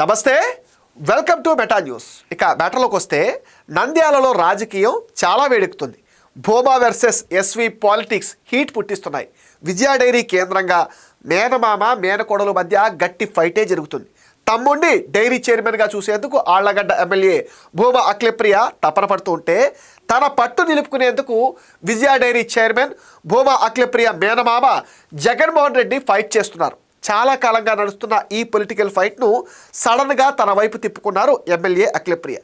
నమస్తే, welcome to meta news. ఇక మ్యాటర్లోకి వస్తే నంద్యాలలో రాజకీయం చాలా వేడెక్కుతుంది. Bhuma versus SV politics heat పుట్టిస్తున్నాయి. విజయ డైరీ కేంద్రంగా మేనమామ మేనకోడల మధ్య గట్టి ఫైటే జరుగుతుంది. తమ్ముడిని డైరీ చైర్మన్గా చూసేందుకు ఆళ్లగడ్డ ఎమ్మెల్యే భూమా అఖిలప్రియ తపన పడుతూ ఉంటే, తన పట్టు నిలుపుకునేందుకు విజయ డైరీ చైర్మన్ భూమా అఖిలప్రియ మేనమామ జగన్మోహన్ రెడ్డి ఫైట్ చేస్తున్నారు. చాలా కాలంగా నడుస్తున్న ఈ పొలిటికల్ ఫైట్ను సడన్గా తన వైపు తిప్పుకున్నారు ఎమ్మెల్యే అఖిలప్రియ.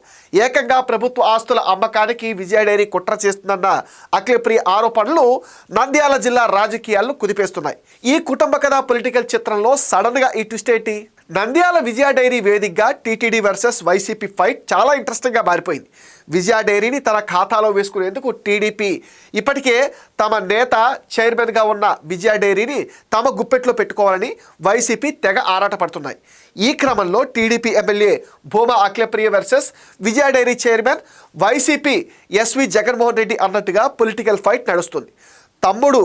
ఏకంగా ప్రభుత్వ ఆస్తుల అమ్మకానికి విజయ డైరీ కుట్ర చేస్తుందన్న అఖిలప్రియ ఆరోపణలు నంద్యాల జిల్లా రాజకీయాలను కుదిపేస్తున్నాయి. ఈ కుటుంబ కథ పొలిటికల్ చిత్రంలో సడన్గా ఈ ట్విస్ట్ ఏంటి? నంద్యాల విజయ డైరీ వేదికగా టీటీడీ వర్సెస్ వైసీపీ ఫైట్ చాలా ఇంట్రెస్టింగ్గా మారిపోయింది. విజయ డైరీని తన ఖాతాలో వేసుకునేందుకు టీడీపీ ఇప్పటికే తమ నేత చైర్మన్గా ఉన్న విజయ డైరీని తమ గుప్పెట్లో పెట్టుకోవాలని వైసీపీ తెగ ఆరాటపడుతున్నాయి. ఈ క్రమంలో TDP MLA Bhuma Akhilapriya versus Vijaya dairy chairman YCP SV Jaganmohan Reddy అన్నట్టుగా పొలిటికల్ ఫైట్ నడుస్తుంది. తమ్ముడు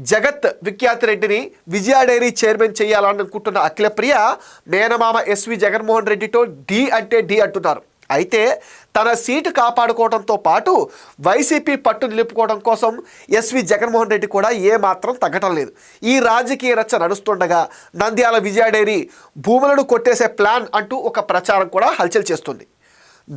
జగత్ విఖ్యాత్ రెడ్డిని విజయ డైరీ చైర్మన్ చేయాలని అనుకుంటున్న అఖిలప్రియ మేనమామ ఎస్వి జగన్మోహన్ రెడ్డితో డి అంటే డి అంటున్నారు. అయితే తన సీటు కాపాడుకోవడంతో పాటు వైసీపీ పట్టు నిలుపుకోవడం కోసం ఎస్వి జగన్మోహన్ రెడ్డి కూడా ఏమాత్రం తగ్గటం లేదు. ఈ రాజకీయ రచ్చ నడుస్తుండగా నంద్యాల విజయ డైరీ భూములను కొట్టేసే ప్లాన్ అంటూ ఒక ప్రచారం కూడా హల్చల్ చేస్తుంది.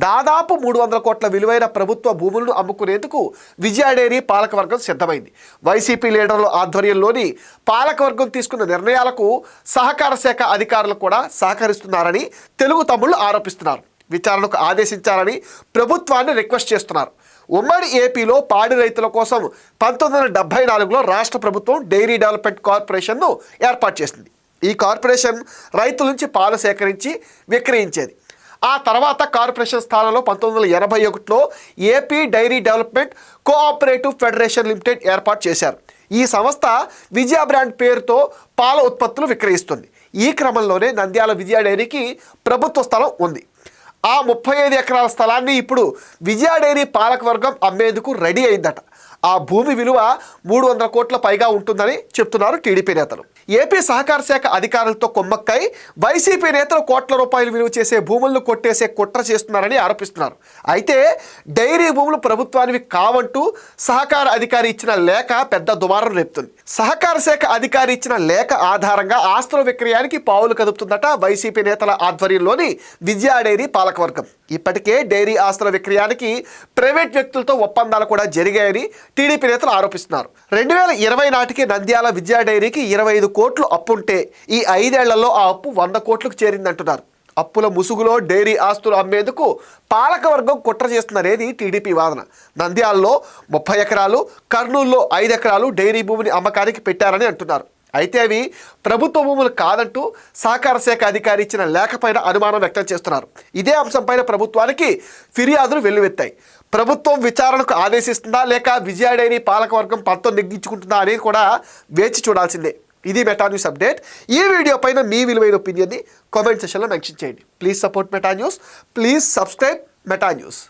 దాదాపు 300 కోట్ల విలువైన ప్రభుత్వ భూములను అమ్ముకునేందుకు విజయ డైరీ పాలకవర్గం సిద్ధమైంది. వైసీపీ లీడర్ల ఆధ్వర్యంలోని పాలకవర్గం తీసుకున్న నిర్ణయాలకు సహకార శాఖ అధికారులు కూడా సహకరిస్తున్నారని తెలుగు తమ్ముళ్లు ఆరోపిస్తున్నారు. విచారణకు ఆదేశించాలని ప్రభుత్వాన్ని రిక్వెస్ట్ చేస్తున్నారు. ఉమ్మడి ఏపీలో పాడి రైతుల కోసం 1974లో రాష్ట్ర ప్రభుత్వం డైరీ డెవలప్మెంట్ కార్పొరేషన్ను ఏర్పాటు చేసింది. ఈ కార్పొరేషన్ రైతుల నుంచి పాలు సేకరించి విక్రయించేది. ఆ తర్వాత కార్పొరేషన్ స్థానంలో 1981లో AP dairy development cooperative federation limited ఏర్పాటు చేశారు. ఈ సంస్థ విజయ బ్రాండ్ పేరుతో పాల ఉత్పత్తులు విక్రయిస్తుంది. ఈ క్రమంలోనే నంద్యాల విజయ డైరీకి ప్రభుత్వ స్థలం ఉంది. ఆ 35 ఎకరాల స్థలాన్ని ఇప్పుడు విజయ డైరీ పాలకవర్గం అమ్మేందుకు రెడీ అయిందట. ఆ భూమి విలువ 300 కోట్ల పైగా ఉంటుందని చెప్తున్నారు టీడీపీ నేతలు. ఏపీ సహకార శాఖ అధికారులతో కొమ్మక్కై వైసీపీ నేతలు కోట్ల రూపాయలు విలువ చేసే భూములను కొట్టేసే కుట్ర చేస్తున్నారని ఆరోపిస్తున్నారు. అయితే డైరీ భూములు ప్రభుత్వానివి కావంటూ సహకార అధికారి ఇచ్చిన లేఖ పెద్ద దుమారం రేపుతుంది. సహకార శాఖ అధికారి ఇచ్చిన లేఖ ఆధారంగా ఆస్తుల విక్రయానికి పావులు కదుపుతుందట వైసీపీ నేతల ఆధ్వర్యంలోని విజయ డైరీ పాలకవర్గం. ఇప్పటికే డైరీ ఆస్తుల విక్రయానికి ప్రైవేట్ వ్యక్తులతో ఒప్పందాలు కూడా జరిగాయని టీడీపీ నేతలు ఆరోపిస్తున్నారు. 2020 నాటికి నంద్యాల విజయ డైరీకి 25 కోట్లు అప్పుంటే ఈ 5 ఏళ్లలో ఆ అప్పు 100 కోట్లకు చేరిందంటున్నారు. అప్పుల ముసుగులో డైరీ ఆస్తులు అమ్మేందుకు పాలకవర్గం కుట్ర చేస్తున్నారనేది టీడీపీ వాదన. నంద్యాలలో 30 ఎకరాలు, కర్నూలులో 5 ఎకరాలు డైరీ భూమిని అమ్మకానికి పెట్టారని అంటున్నారు. అయితే అవి ప్రభుత్వ భూములు కాదంటూ సహకార శాఖ అధికారి ఇచ్చిన లేఖపైన అనుమానం వ్యక్తం చేస్తున్నారు. ఇదే అంశంపైన ప్రభుత్వానికి ఫిర్యాదులు వెల్లువెత్తాయి. ప్రభుత్వం విచారణకు ఆదేశిస్తుందా లేక విజయ డైరీ పాలకవర్గం పంతం నెగ్గించుకుంటుందా అనేది కూడా వేచి చూడాల్సిందే. ఇది మెటా న్యూస్ అప్డేట్. ఈ వీడియో పైన మీ విలువైన ఒపీనియన్ని కామెంట్ సెక్షన్లో మెన్షన్ చేయండి. Please support meta news. Please subscribe meta news.